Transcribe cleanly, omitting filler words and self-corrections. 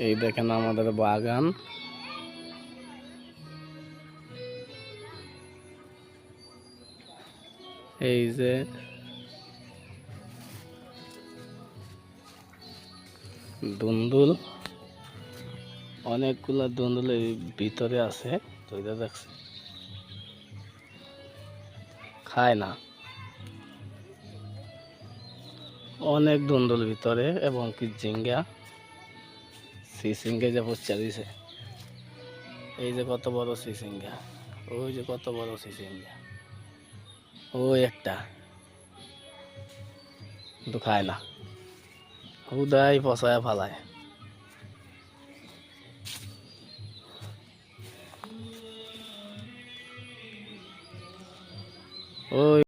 এই দেখেন আমাদের বাগান। এই যে দুন্দুল, অনেকগুলা দুন্দুল এই ভিতরে আছে। তো এটা দেখছে খায় না, অনেক দুন্দুল ভিতরে এবং কি ঝিঙ্গা সিসিঙ্গা যে পচা দিছে। এই যে কত বড় সিসিঙ্গা, ওই যে কত বড় সিসিঙ্গা, ওই একটা, কিন্তু খায় না, হুদাই পচায় ফালায়। ওই